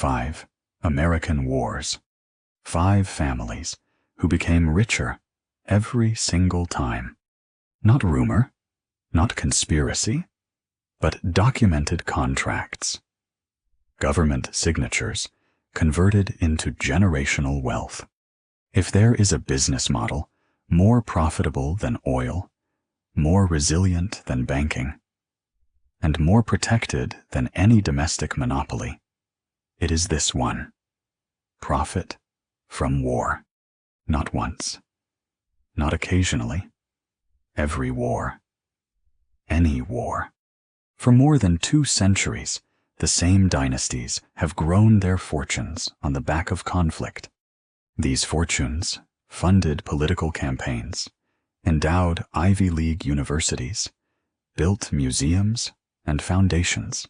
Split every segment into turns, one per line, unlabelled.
5 American Wars. 5 families who became richer every single time. Not rumor, not conspiracy, but documented contracts. Government signatures converted into generational wealth. If there is a business model more profitable than oil, more resilient than banking, and more protected than any domestic monopoly, it is this one. Profit from war. Not once, not occasionally, every war. Any war. For more than 2 centuries, the same dynasties have grown their fortunes on the back of conflict. These fortunes funded political campaigns, endowed Ivy League universities, built museums and foundations,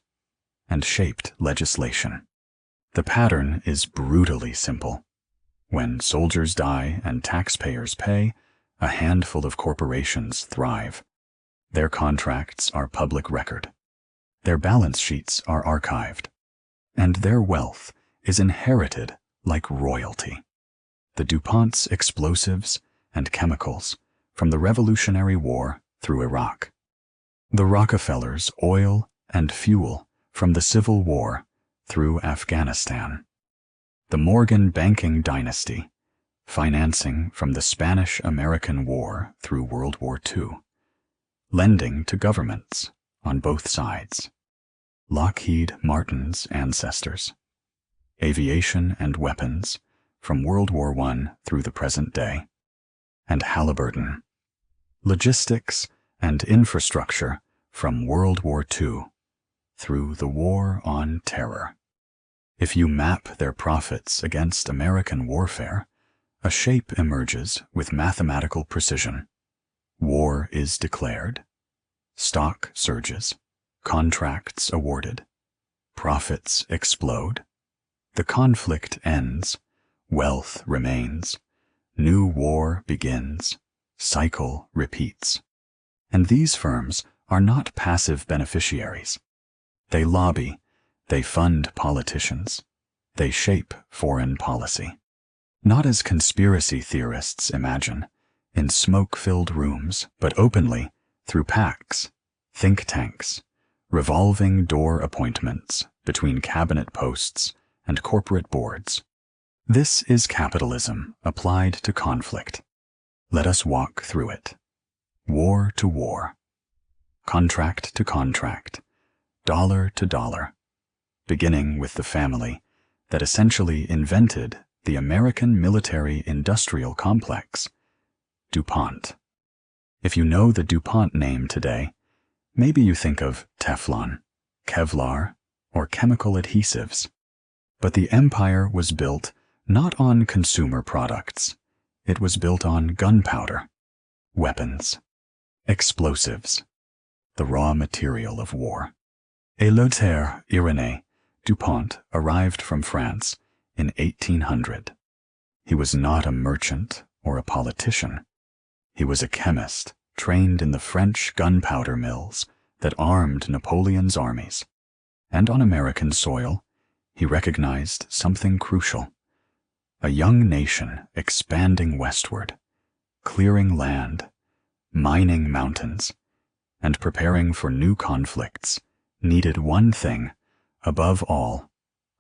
and shaped legislation. The pattern is brutally simple. When soldiers die and taxpayers pay, a handful of corporations thrive. Their contracts are public record. Their balance sheets are archived. And their wealth is inherited like royalty. The DuPont's explosives and chemicals from the Revolutionary War through Iraq. The Rockefellers' oil and fuel from the Civil War through Afghanistan. The Morgan banking dynasty, financing from the Spanish-American War through World War II, lending to governments on both sides. Lockheed Martin's ancestors. Aviation and weapons from World War I through the present day. And Halliburton. Logistics and infrastructure from World War II through the War on Terror. If you map their profits against American warfare, a shape emerges with mathematical precision. War is declared. Stock surges. Contracts awarded. Profits explode. The conflict ends. Wealth remains. New war begins. Cycle repeats. And these firms are not passive beneficiaries. They lobby. They fund politicians. They shape foreign policy. Not as conspiracy theorists imagine, in smoke-filled rooms, but openly through PACs, think tanks, revolving door appointments between cabinet posts and corporate boards. This is capitalism applied to conflict. Let us walk through it. War to war. Contract to contract. Dollar to dollar. Beginning with the family that essentially invented the American military-industrial complex, DuPont. If you know the DuPont name today, maybe you think of Teflon, Kevlar, or chemical adhesives. But the empire was built not on consumer products. It was built on gunpowder, weapons, explosives, the raw material of war. Eleuthère Irénée DuPont arrived from France in 1800. He was not a merchant or a politician. He was a chemist trained in the French gunpowder mills that armed Napoleon's armies. And on American soil, he recognized something crucial. A young nation expanding westward, clearing land, mining mountains, and preparing for new conflicts needed one thing, above all,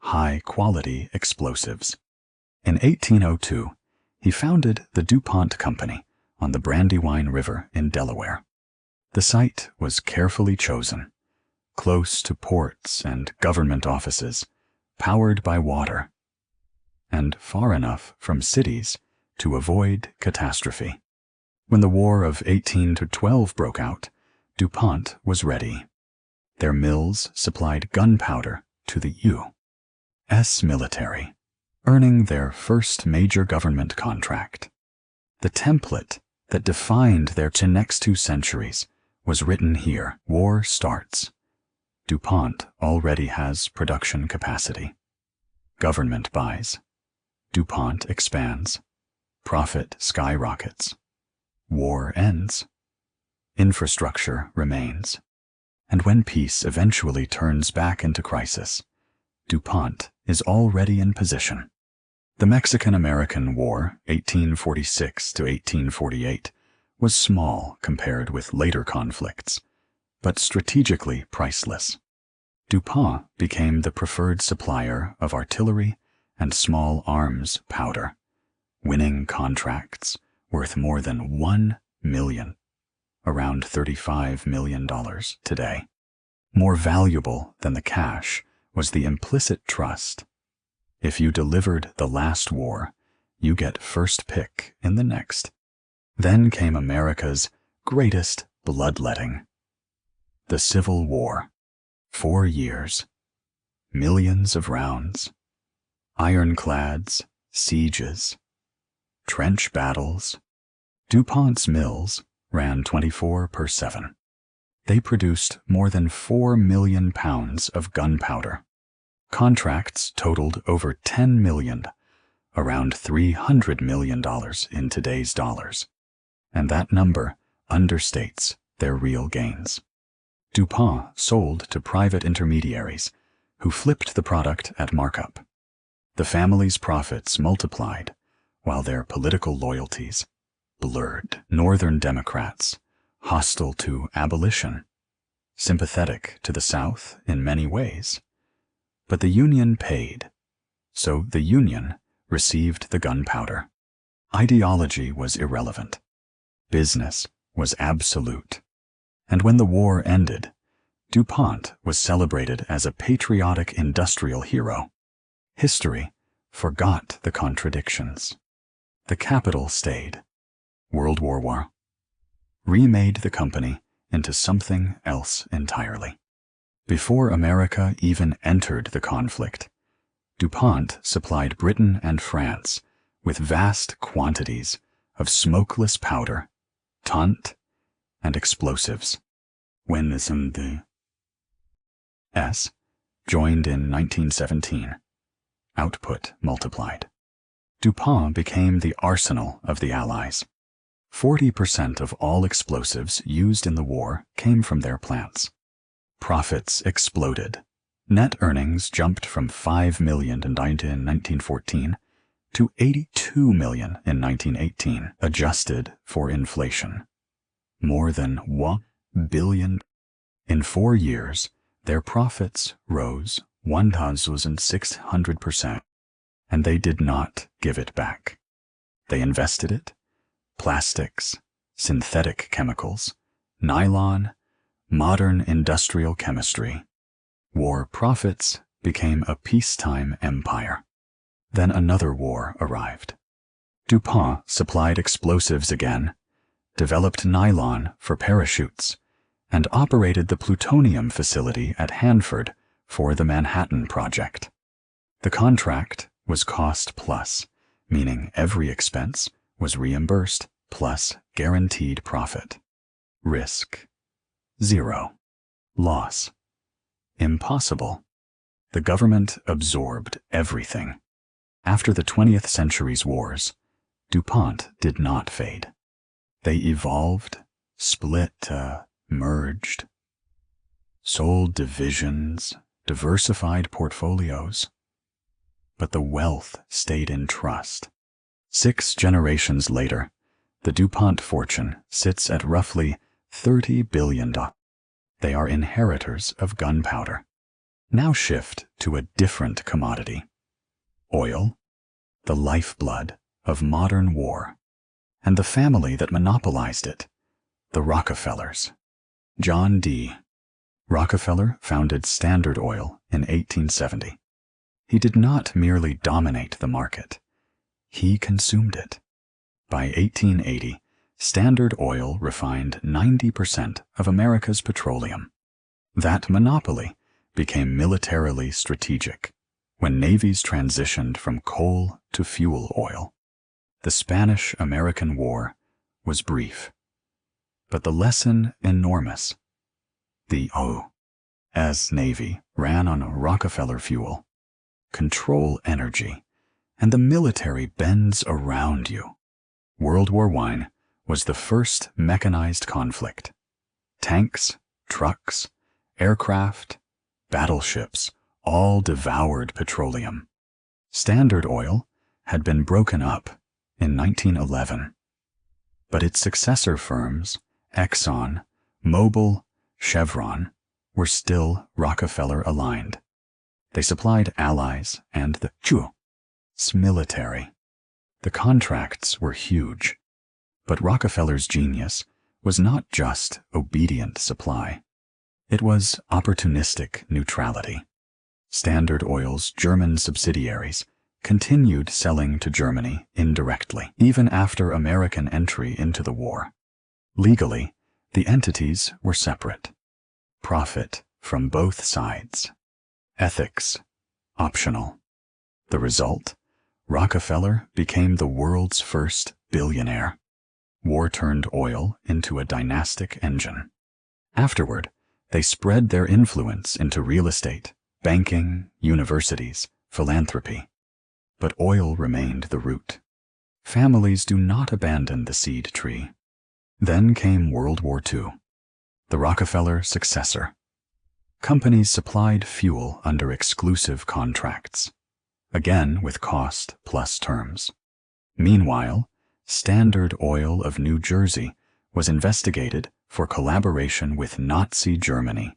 high-quality explosives. In 1802, he founded the DuPont Company on the Brandywine River in Delaware. The site was carefully chosen, close to ports and government offices, powered by water, and far enough from cities to avoid catastrophe. When the War of 1812 broke out, DuPont was ready. Their mills supplied gunpowder to the U.S. military, earning their first major government contract. The template that defined their next 2 centuries was written here. War starts. DuPont already has production capacity. Government buys. DuPont expands. Profit skyrockets. War ends. Infrastructure remains. And when peace eventually turns back into crisis, DuPont is already in position. The Mexican-American War, 1846 to 1848, was small compared with later conflicts, but strategically priceless. DuPont became the preferred supplier of artillery and small arms powder, winning contracts worth more than $1 million, around $35 million today. More valuable than the cash was the implicit trust. If you delivered the last war, you get first pick in the next. Then came America's greatest bloodletting. The Civil War. 4 years. Millions of rounds. Ironclads, sieges, trench battles. DuPont's mills ran 24/7. They produced more than 4 million pounds of gunpowder. Contracts totaled over $10 million, around $300 million in today's dollars. And that number understates their real gains. DuPont sold to private intermediaries who flipped the product at markup. The family's profits multiplied while their political loyalties blurred. Northern Democrats, hostile to abolition, sympathetic to the South in many ways. But the Union paid, so the Union received the gunpowder. Ideology was irrelevant. Business was absolute. And when the war ended, DuPont was celebrated as a patriotic industrial hero. History forgot the contradictions. The capital stayed. World War I remade the company into something else entirely. Before America even entered the conflict, DuPont supplied Britain and France with vast quantities of smokeless powder, taunt, and explosives. When the S joined in 1917, output multiplied. DuPont became the arsenal of the Allies. 40% of all explosives used in the war came from their plants. Profits exploded. Net earnings jumped from $5 million in 1914 to $82 million in 1918, adjusted for inflation. More than $1 billion. In 4 years, their profits rose 1,600%, and they did not give it back. They invested it. Plastics, synthetic chemicals, nylon, modern industrial chemistry. War profits became a peacetime empire. Then another war arrived. DuPont supplied explosives again, developed nylon for parachutes, and operated the plutonium facility at Hanford for the Manhattan Project. The contract was cost plus, meaning every expense was reimbursed plus guaranteed profit. Risk, 0. Loss, impossible. The government absorbed everything. After the 20th century's wars, DuPont did not fade. They evolved, split, merged, sold divisions, diversified portfolios. But the wealth stayed in trust. 6 generations later, the DuPont fortune sits at roughly $30 billion. They are inheritors of gunpowder. Now shift to a different commodity. Oil, the lifeblood of modern war, and the family that monopolized it, the Rockefellers. John D. Rockefeller founded Standard Oil in 1870. He did not merely dominate the market. He consumed it. By 1880, Standard Oil refined 90% of America's petroleum. That monopoly became militarily strategic when navies transitioned from coal to fuel oil. The Spanish-American War was brief, but the lesson enormous. The U.S. Navy ran on Rockefeller fuel. Control energy, and the military bends around you. World War I was the first mechanized conflict. Tanks, trucks, aircraft, battleships all devoured petroleum. Standard Oil had been broken up in 1911, but its successor firms, Exxon, Mobil, Chevron, were still Rockefeller-aligned. They supplied allies and the U.S. military. The contracts were huge, but Rockefeller's genius was not just obedient supply. It was opportunistic neutrality. Standard Oil's German subsidiaries continued selling to Germany indirectly, even after American entry into the war. Legally, the entities were separate. Profit from both sides. Ethics, optional. The result? Rockefeller became the world's first billionaire. War turned oil into a dynastic engine. Afterward, they spread their influence into real estate, banking, universities, philanthropy. But oil remained the root. Families do not abandon the seed tree. Then came World War II, the Rockefeller successor. Companies supplied fuel under exclusive contracts, again with cost plus terms. Meanwhile, Standard Oil of New Jersey was investigated for collaboration with Nazi Germany,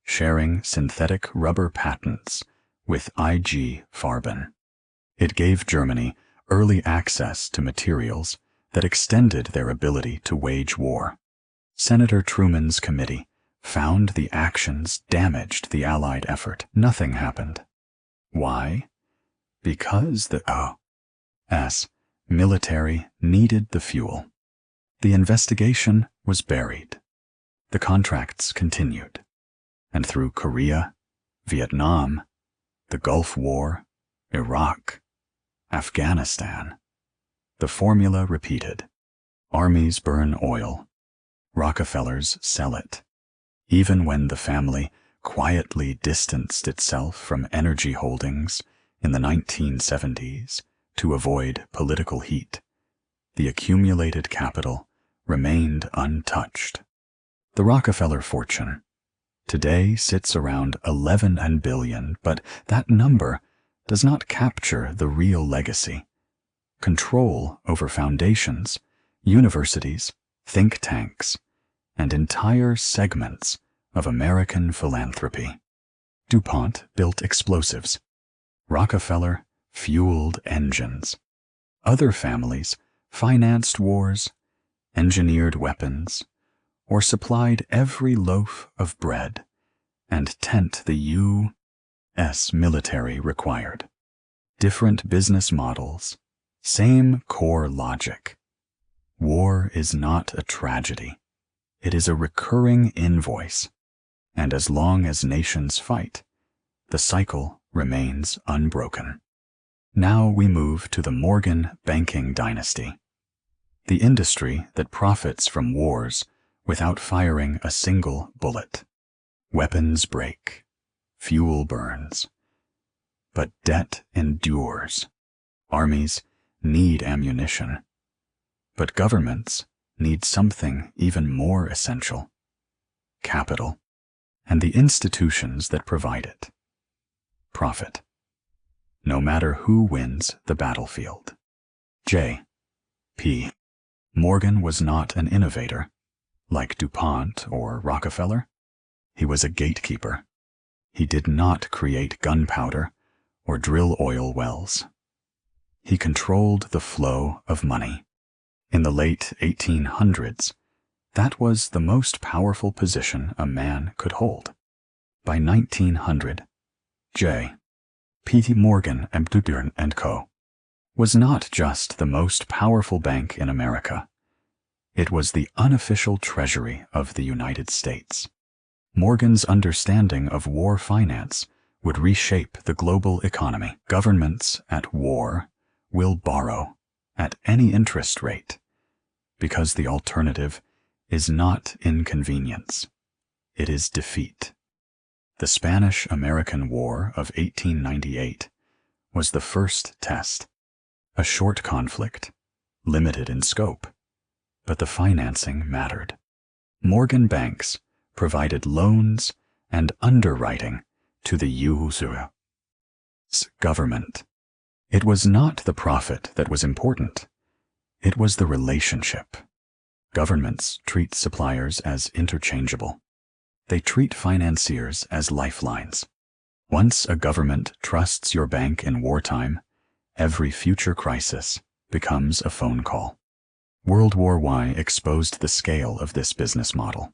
sharing synthetic rubber patents with IG Farben. It gave Germany early access to materials that extended their ability to wage war. Senator Truman's committee found the actions damaged the Allied effort. Nothing happened. Why? Because the U.S. military needed the fuel. The investigation was buried. The contracts continued. And through Korea, Vietnam, the Gulf War, Iraq, Afghanistan, the formula repeated. Armies burn oil. Rockefellers sell it. Even when the family quietly distanced itself from energy holdings in the 1970s to avoid political heat, the accumulated capital remained untouched. The Rockefeller fortune today sits around $11 billion, but that number does not capture the real legacy. Control over foundations, universities, think tanks, and entire segments of American philanthropy. DuPont built explosives. Rockefeller fueled engines. Other families financed wars, engineered weapons, or supplied every loaf of bread and tent the U.S. military required. Different business models, same core logic. War is not a tragedy. It is a recurring invoice. And as long as nations fight, the cycle remains unbroken. Now we move to the Morgan banking dynasty, the industry that profits from wars without firing a single bullet. Weapons break, fuel burns, but debt endures. Armies need ammunition, but governments need something even more essential: capital, and the institutions that provide it. Profit. No matter who wins the battlefield. J.P. Morgan was not an innovator, like DuPont or Rockefeller. He was a gatekeeper. He did not create gunpowder or drill oil wells. He controlled the flow of money. In the late 1800s, that was the most powerful position a man could hold. By 1900, J.P. Morgan & Co. was not just the most powerful bank in America. It was the unofficial treasury of the United States. Morgan's understanding of war finance would reshape the global economy. Governments at war will borrow at any interest rate, because the alternative is not inconvenience. It is defeat. The Spanish-American War of 1898 was the first test, a short conflict, limited in scope, but the financing mattered. Morgan banks provided loans and underwriting to the usu's government. It was not the profit that was important. It was the relationship. Governments treat suppliers as interchangeable. They treat financiers as lifelines. Once a government trusts your bank in wartime, every future crisis becomes a phone call. World War I exposed the scale of this business model.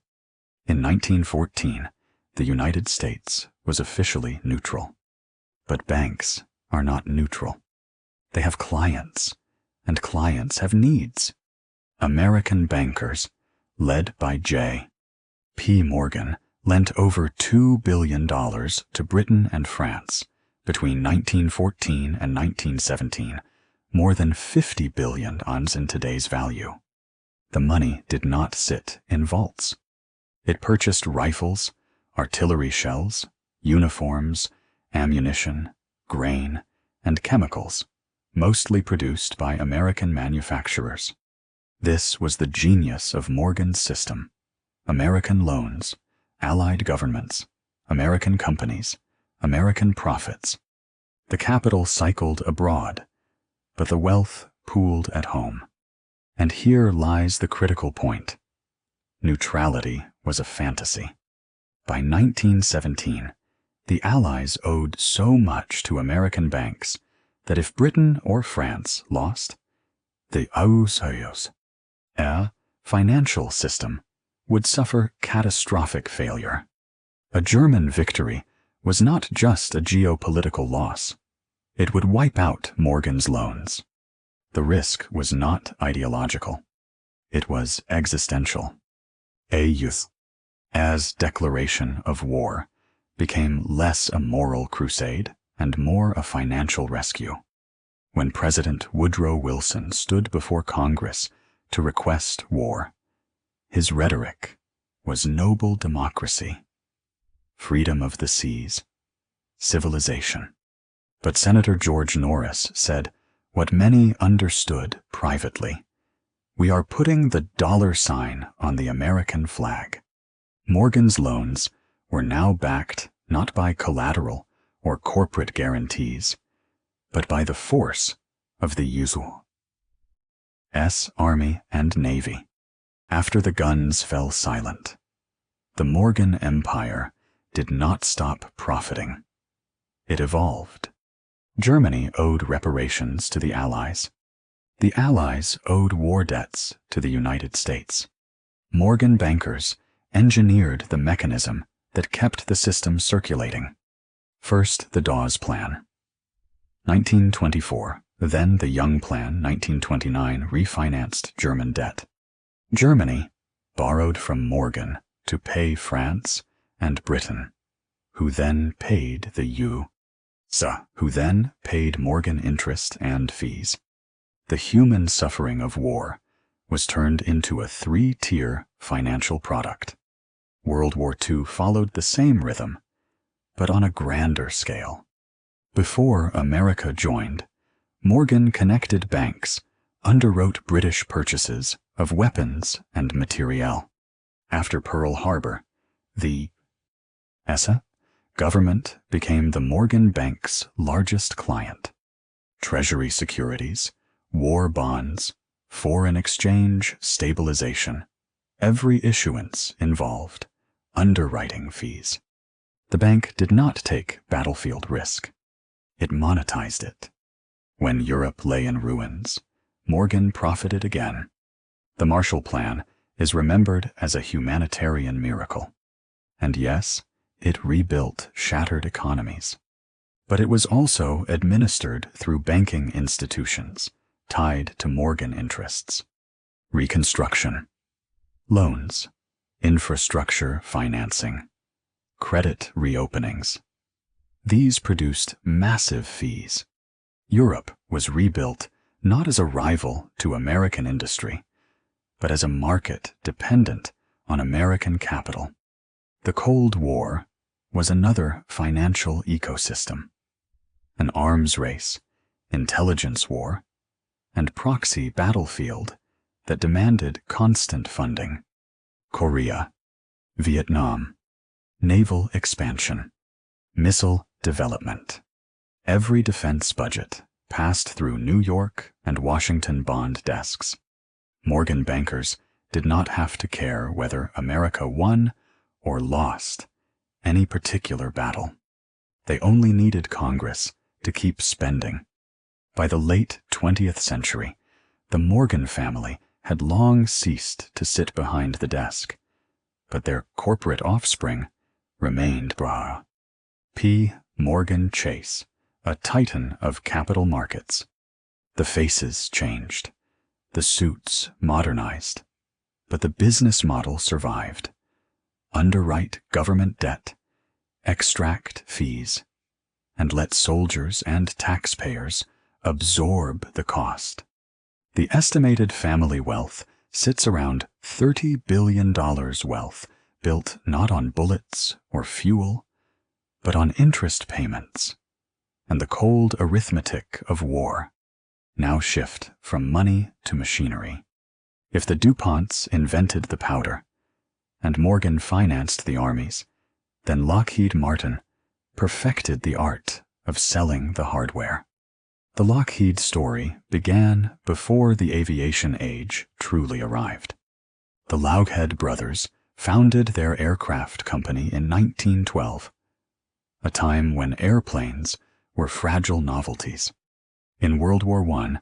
In 1914, the United States was officially neutral. But banks are not neutral. They have clients, and clients have needs. American bankers, led by J.P. Morgan, lent over $2 billion to Britain and France between 1914 and 1917, more than 50 billion in today's value. The money did not sit in vaults. It purchased rifles, artillery shells, uniforms, ammunition, grain, and chemicals, mostly produced by American manufacturers. This was the genius of Morgan's system. American loans, Allied governments, American companies, American profits. The capital cycled abroad, but the wealth pooled at home. And here lies the critical point. Neutrality was a fantasy. By 1917, the Allies owed so much to American banks that if Britain or France lost, the WWII financial system would suffer catastrophic failure. A German victory was not just a geopolitical loss. It would wipe out Morgan's loans. The risk was not ideological. It was existential. As declaration of war became less a moral crusade and more a financial rescue. When President Woodrow Wilson stood before Congress to request war, his rhetoric was noble democracy, freedom of the seas, civilization. But Senator George Norris said what many understood privately. We are putting the $sign on the American flag. Morgan's loans were now backed not by collateral or corporate guarantees, but by the force of the U.S. Army and Navy. After the guns fell silent, the Morgan Empire did not stop profiting. It evolved. Germany owed reparations to the Allies. The Allies owed war debts to the United States. Morgan bankers engineered the mechanism that kept the system circulating. First, the Dawes Plan. 1924, then the Young Plan, 1929, refinanced German debt. Germany borrowed from Morgan to pay France and Britain, who then paid the U.S., who then paid Morgan interest and fees. The human suffering of war was turned into a three-tier financial product. World War II followed the same rhythm, but on a grander scale. Before America joined, Morgan connected banks underwrote British purchases of weapons and materiel. After Pearl Harbor, the U.S. government became the Morgan Bank's largest client. Treasury securities, war bonds, foreign exchange, stabilization, every issuance involved underwriting fees. The bank did not take battlefield risk. It monetized it. When Europe lay in ruins, Morgan profited again. The Marshall Plan is remembered as a humanitarian miracle. And yes, it rebuilt shattered economies. But it was also administered through banking institutions tied to Morgan interests. Reconstruction, loans, infrastructure financing, credit reopenings. These produced massive fees. Europe was rebuilt not as a rival to American industry, but as a market dependent on American capital. The Cold War was another financial ecosystem, an arms race, intelligence war, and proxy battlefield that demanded constant funding. Korea, Vietnam, naval expansion, Missile development. Every defense budget passed through New York and Washington bond desks. Morgan bankers did not have to care whether America won or lost any particular battle. They only needed Congress to keep spending. By the late 20th century, the Morgan family had long ceased to sit behind the desk, but their corporate offspring remained. P. Morgan Chase, a titan of capital markets. The faces changed, the suits modernized, but the business model survived. Underwrite government debt, extract fees, and let soldiers and taxpayers absorb the cost. The estimated family wealth sits around $30 billion wealth built not on bullets or fuel, but on interest payments and the cold arithmetic of war. Now shift from money to machinery. If the DuPonts invented the powder and Morgan financed the armies, then Lockheed Martin perfected the art of selling the hardware. The Lockheed story began before the aviation age truly arrived. The Lockheed brothers founded their aircraft company in 1912, a time when airplanes were fragile novelties. In World War I,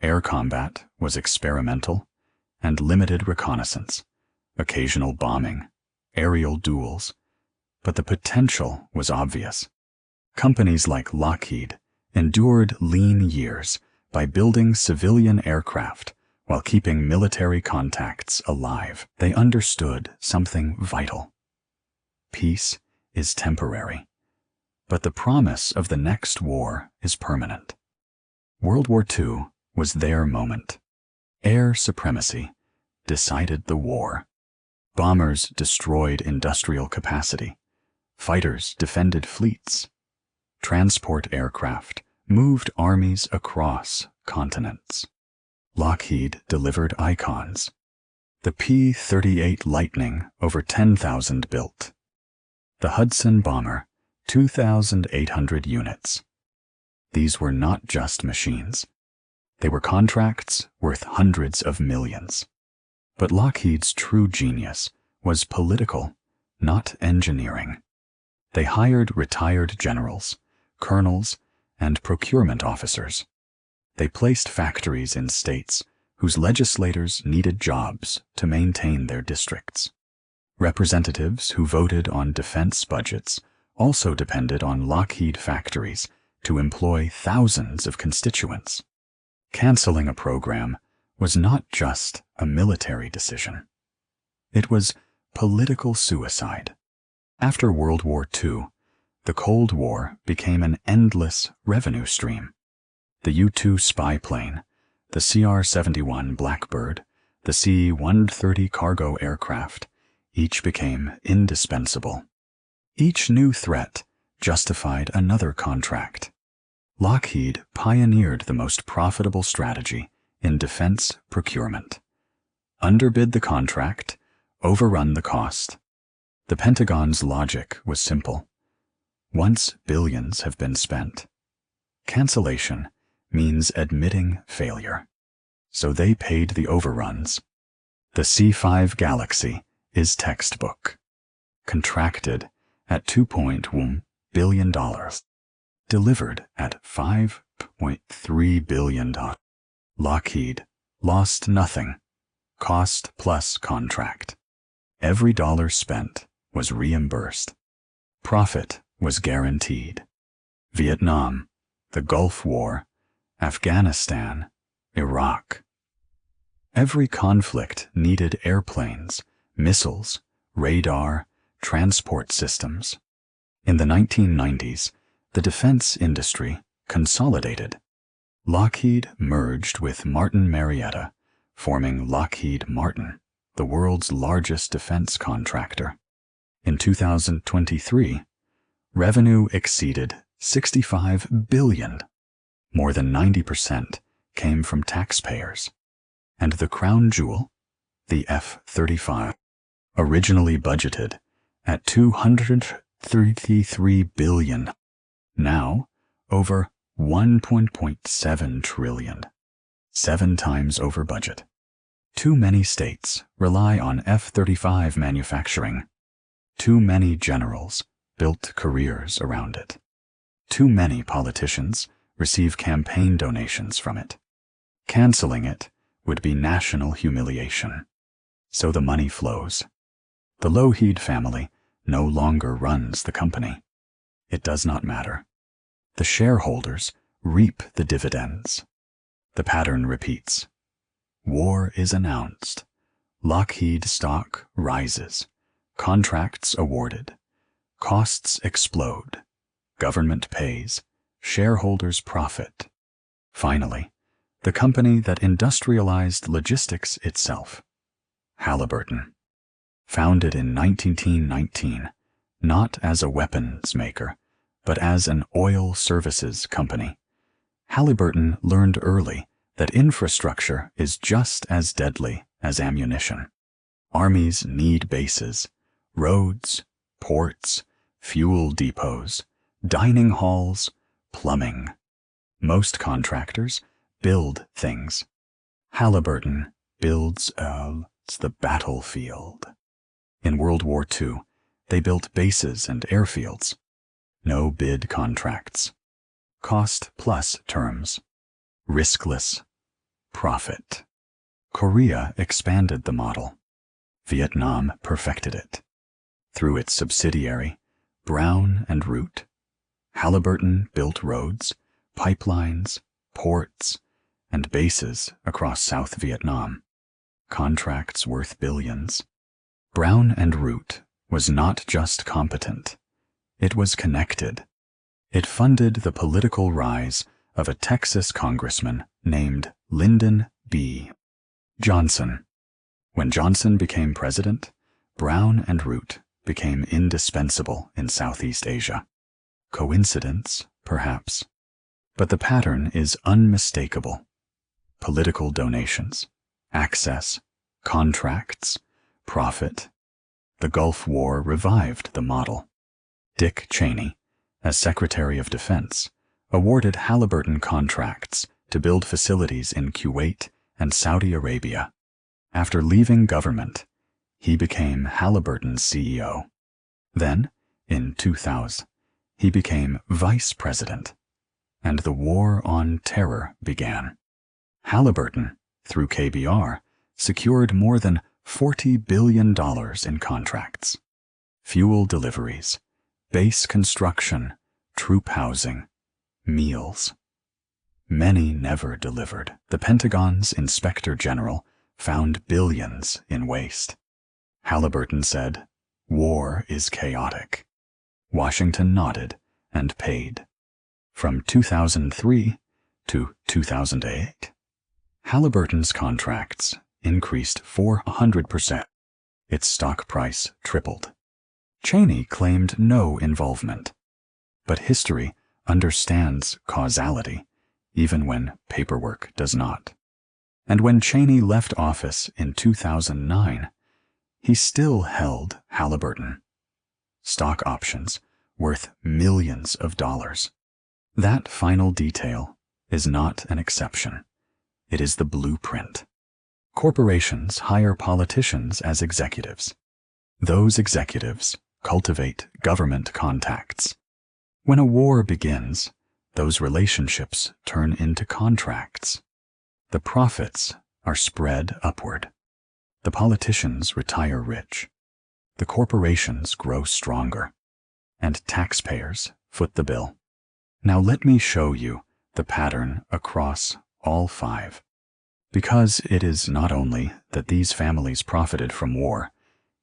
air combat was experimental and limited reconnaissance, occasional bombing, aerial duels, but the potential was obvious. Companies like Lockheed endured lean years by building civilian aircraft while keeping military contacts alive. They understood something vital. Peace is temporary, but the promise of the next war is permanent. World War II was their moment. Air supremacy decided the war. Bombers destroyed industrial capacity. Fighters defended fleets. Transport aircraft moved armies across continents. Lockheed delivered icons. The P-38 Lightning, over 10,000 built. The Hudson bomber, 2,800 units. These were not just machines. They were contracts worth hundreds of millions. But Lockheed's true genius was political, not engineering. They hired retired generals, colonels, and procurement officers. They placed factories in states whose legislators needed jobs to maintain their districts. Representatives who voted on defense budgets also depended on Lockheed factories to employ thousands of constituents. Canceling a program was not just a military decision. It was political suicide. After World War II, the Cold War became an endless revenue stream. The U-2 spy plane, the CR-71 Blackbird, the C-130 cargo aircraft, each became indispensable. Each new threat justified another contract. Lockheed pioneered the most profitable strategy in defense procurement. Underbid the contract, overrun the cost. The Pentagon's logic was simple. Once billions have been spent, cancellation means admitting failure. So they paid the overruns. The C-5 Galaxy is textbook. Contracted at $2.1 billion. Delivered at $5.3 billion. Lockheed lost nothing. Cost plus contract. Every dollar spent was reimbursed. Profit was guaranteed. Vietnam, the Gulf War, Afghanistan, Iraq. Every conflict needed airplanes, missiles, radar, transport systems. In the 1990s, the defense industry consolidated. Lockheed merged with Martin Marietta, forming Lockheed Martin, the world's largest defense contractor. In 2023, revenue exceeded $65 billion. More than 90% came from taxpayers. And the crown jewel, the F-35, originally budgeted at $230 $33 billion. Now, over $1.7 trillion. 7 times over budget. Too many states rely on F-35 manufacturing. Too many generals built careers around it. Too many politicians receive campaign donations from it. Canceling it would be national humiliation. So the money flows. The Lockheed family no longer runs the company. It does not matter. The shareholders reap the dividends. The pattern repeats. War is announced. Lockheed stock rises. Contracts awarded. Costs explode. Government pays. Shareholders profit. Finally, the company that industrialized logistics itself, Halliburton. Founded in 1919, not as a weapons maker, but as an oil services company, Halliburton learned early that infrastructure is just as deadly as ammunition. Armies need bases, roads, ports, fuel depots, dining halls, plumbing. Most contractors build things. Halliburton builds the battlefield. In World War II, they built bases and airfields. No bid contracts. Cost plus terms. Riskless. Profit. Korea expanded the model. Vietnam perfected it. Through its subsidiary, Brown and Root, Halliburton built roads, pipelines, ports, and bases across South Vietnam. Contracts worth billions. Brown and Root was not just competent. It was connected. It funded the political rise of a Texas congressman named Lyndon B. Johnson. When Johnson became president, Brown and Root became indispensable in Southeast Asia. Coincidence, perhaps, but the pattern is unmistakable. Political donations, access, contracts, profit. The Gulf War revived the model. Dick Cheney, as Secretary of Defense, awarded Halliburton contracts to build facilities in Kuwait and Saudi Arabia. After leaving government, he became Halliburton's CEO. Then, in 2000, he became vice president, and the war on terror began. Halliburton, through KBR, secured more than $40 billion in contracts. Fuel deliveries, base construction, troop housing, meals. Many never delivered. The Pentagon's Inspector General found billions in waste. Halliburton said, "War is chaotic." Washington nodded and paid. From 2003 to 2008, Halliburton's contracts increased 400%. Its stock price tripled. Cheney claimed no involvement. But history understands causality, even when paperwork does not. And when Cheney left office in 2009, he still held Halliburton. Stock options worth millions of dollars. That final detail is not an exception. It is the blueprint. Corporations hire politicians as executives. Those executives cultivate government contacts. When a war begins, those relationships turn into contracts. The profits are spread upward. The politicians retire rich. The corporations grow stronger. And taxpayers foot the bill. Now let me show you the pattern across all 5. Because it is not only that these families profited from war,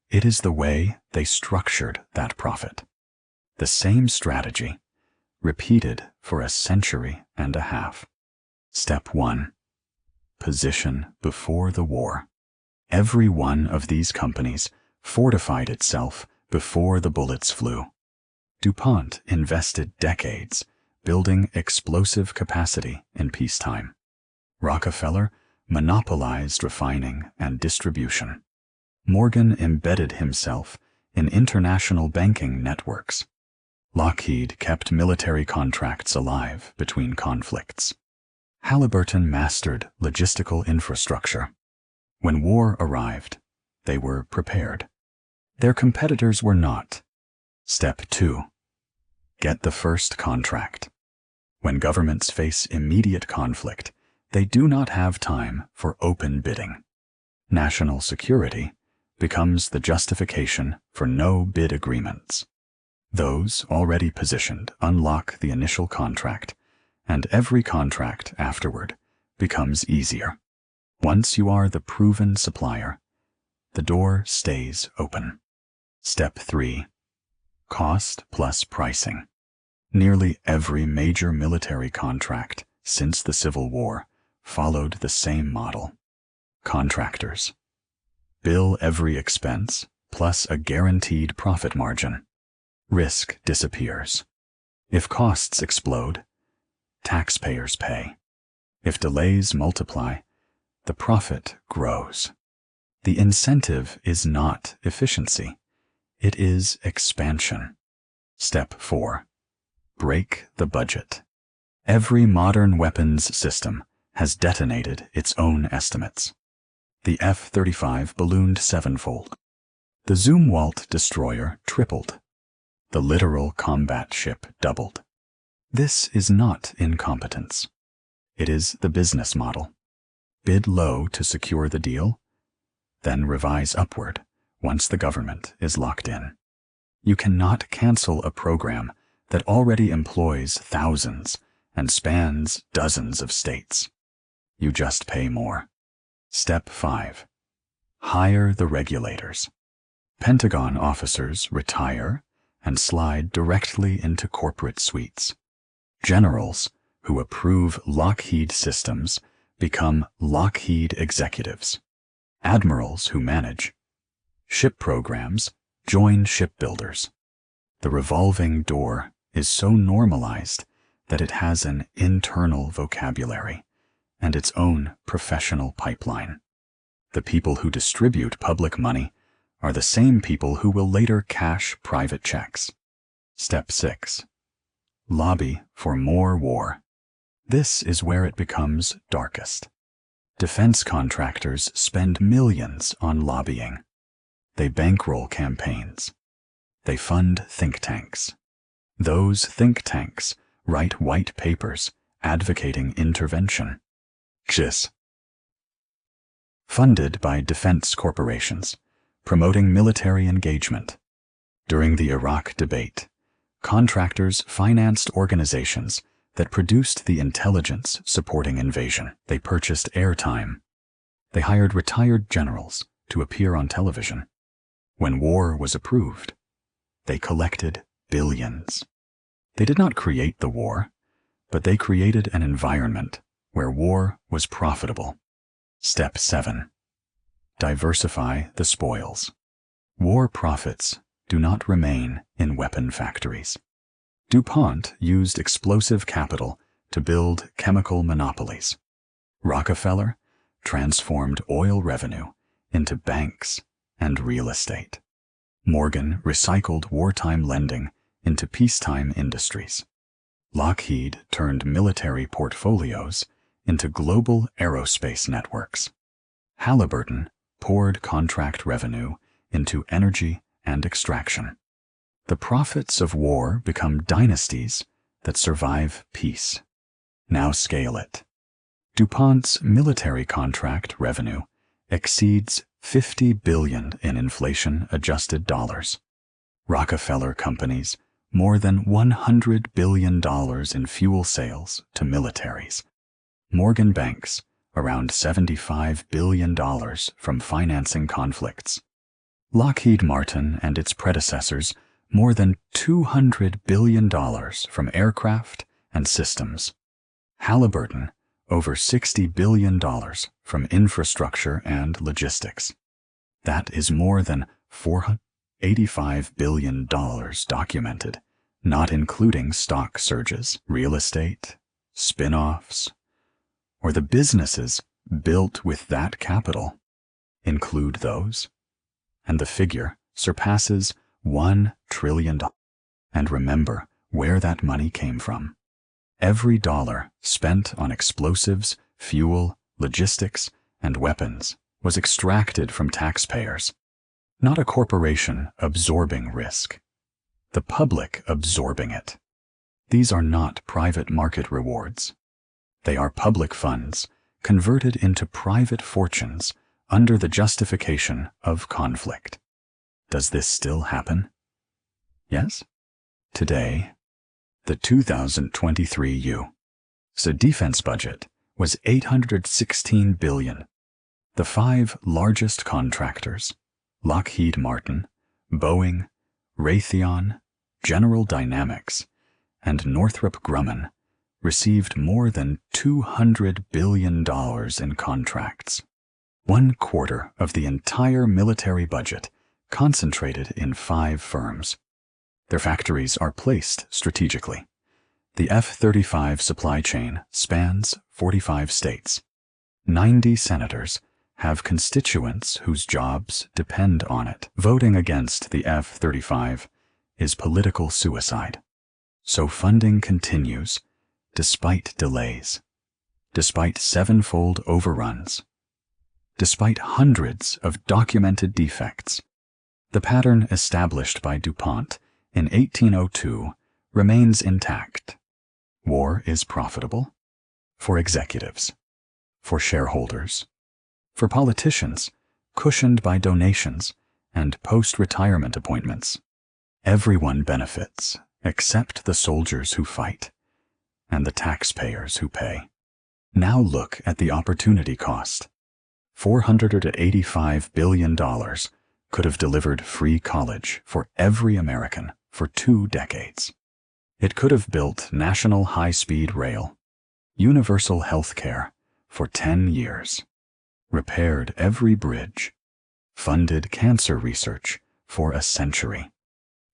it is the way they structured that profit. The same strategy, repeated for a century and a half. Step 1. Position before the war. Every one of these companies fortified itself before the bullets flew. DuPont invested decades building explosive capacity in peacetime. Rockefeller monopolized refining and distribution. Morgan embedded himself in international banking networks. Lockheed kept military contracts alive between conflicts. Halliburton mastered logistical infrastructure. When war arrived, they were prepared. Their competitors were not. Step 2. Get the first contract. When governments face immediate conflict, they do not have time for open bidding. National security becomes the justification for no bid agreements. Those already positioned unlock the initial contract, and every contract afterward becomes easier. Once you are the proven supplier, the door stays open. Step 3. Cost plus pricing. Nearly every major military contract since the Civil War followed the same model. Contractors bill every expense plus a guaranteed profit margin. Risk disappears. If costs explode, taxpayers pay. If delays multiply, the profit grows. The incentive is not efficiency. It is expansion. Step 4. Break the budget. Every modern weapons system has detonated its own estimates. The F-35 ballooned sevenfold. The Zumwalt destroyer tripled. The littoral combat ship doubled. This is not incompetence. It is the business model. Bid low to secure the deal, then revise upward once the government is locked in. You cannot cancel a program that already employs thousands and spans dozens of states. You just pay more. Step 5. Hire the regulators. Pentagon officers retire and slide directly into corporate suites. Generals who approve Lockheed systems become Lockheed executives. Admirals who manage ship programs join shipbuilders. The revolving door is so normalized that it has an internal vocabulary and its own professional pipeline. The people who distribute public money are the same people who will later cash private checks. Step 6. Lobby for more war. This is where it becomes darkest. Defense contractors spend millions on lobbying. They bankroll campaigns. They fund think tanks. Those think tanks write white papers advocating intervention. Funded by defense corporations, promoting military engagement. During the Iraq debate, contractors financed organizations that produced the intelligence supporting invasion. They purchased airtime. They hired retired generals to appear on television. When war was approved, they collected billions. They did not create the war, but they created an environment where war was profitable. Step 7. Diversify the spoils. War profits do not remain in weapon factories. DuPont used explosive capital to build chemical monopolies. Rockefeller transformed oil revenue into banks and real estate. Morgan recycled wartime lending into peacetime industries. Lockheed turned military portfolios into global aerospace networks. Halliburton poured contract revenue into energy and extraction. The profits of war become dynasties that survive peace. Now scale it. DuPont's military contract revenue exceeds $50 billion in inflation-adjusted dollars. Rockefeller companies more than $100 billion in fuel sales to militaries. Morgan banks around $75 billion from financing conflicts. Lockheed Martin and its predecessors more than $200 billion from aircraft and systems. Halliburton over $60 billion from infrastructure and logistics. That is more than $485 billion documented, not including stock surges, real estate, spin-offs, or the businesses built with that capital. Include those, and the figure surpasses $1 trillion. And remember where that money came from. Every dollar spent on explosives, fuel, logistics, and weapons was extracted from taxpayers. Not a corporation absorbing risk. The public absorbing it. These are not private market rewards. They are public funds converted into private fortunes under the justification of conflict. Does this still happen? Yes? Today, the 2023 U.S. defense budget was $816 billion. The 5 largest contractors, Lockheed Martin, Boeing, Raytheon, General Dynamics, and Northrop Grumman, received more than $200 billion in contracts. 1/4 of the entire military budget concentrated in 5 firms. Their factories are placed strategically. The F-35 supply chain spans 45 states. 90 senators have constituents whose jobs depend on it. Voting against the F-35 is political suicide. So funding continues, despite delays, despite 7-fold overruns, despite hundreds of documented defects. The pattern established by DuPont in 1802 remains intact. War is profitable for executives, for shareholders, for politicians, cushioned by donations and post-retirement appointments. Everyone benefits except the soldiers who fight and the taxpayers who pay. Now look at the opportunity cost. $485 billion could have delivered free college for every American for 2 decades. It could have built national high-speed rail, universal health care for 10 years, repaired every bridge, funded cancer research for a century.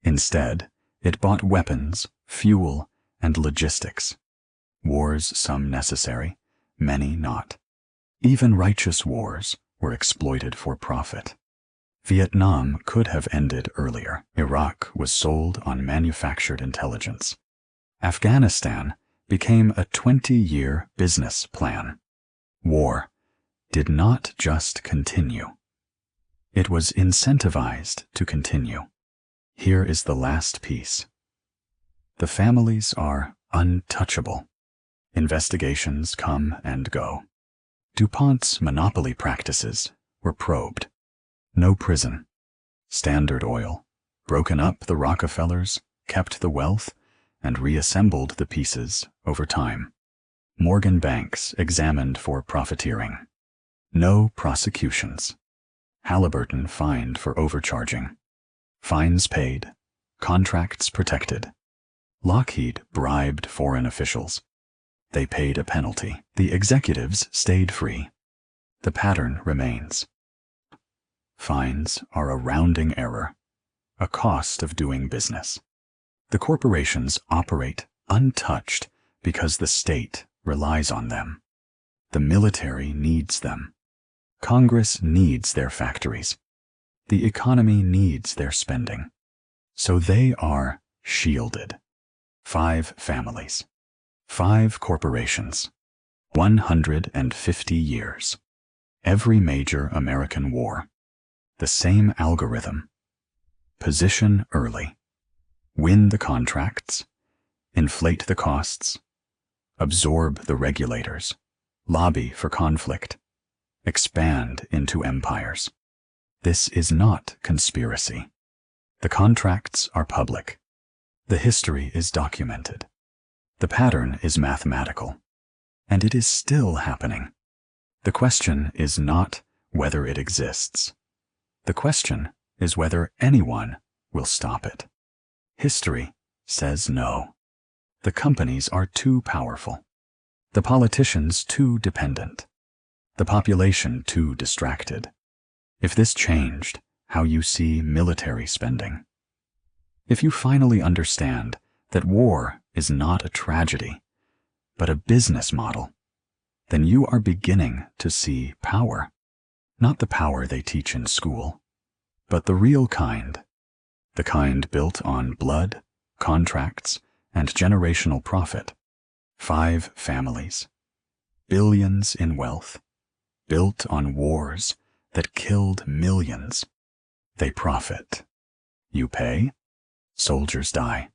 Instead, it bought weapons, fuel, and logistics. Wars some necessary, many not. Even righteous wars were exploited for profit. Vietnam could have ended earlier. Iraq was sold on manufactured intelligence. Afghanistan became a 20-year business plan. War did not just continue. It was incentivized to continue. Here is the last piece. The families are untouchable. Investigations come and go. DuPont's monopoly practices were probed. No prison. Standard Oil, broken up the Rockefellers, kept the wealth, and reassembled the pieces over time. Morgan Banks examined for profiteering. No prosecutions. Halliburton fined for overcharging. Fines paid. Contracts protected. Lockheed bribed foreign officials. They paid a penalty. The executives stayed free. The pattern remains. Fines are a rounding error, a cost of doing business. The corporations operate untouched because the state relies on them. The military needs them. Congress needs their factories. The economy needs their spending. So they are shielded. 5 families. 5 corporations. 150 years. Every major American war. The same algorithm. Position early. Win the contracts. Inflate the costs. Absorb the regulators. Lobby for conflict. Expand into empires. This is not conspiracy. The contracts are public. The history is documented. The pattern is mathematical. And it is still happening. The question is not whether it exists. The question is whether anyone will stop it. History says no. The companies are too powerful. The politicians too dependent. The population too distracted. If this changed how you see military spending, if you finally understand that war is not a tragedy, but a business model, then you are beginning to see power. Not the power they teach in school, but the real kind. the kind built on blood, contracts, and generational profit. 5 families, billions in wealth, built on wars that killed millions. They profit. You pay, soldiers die.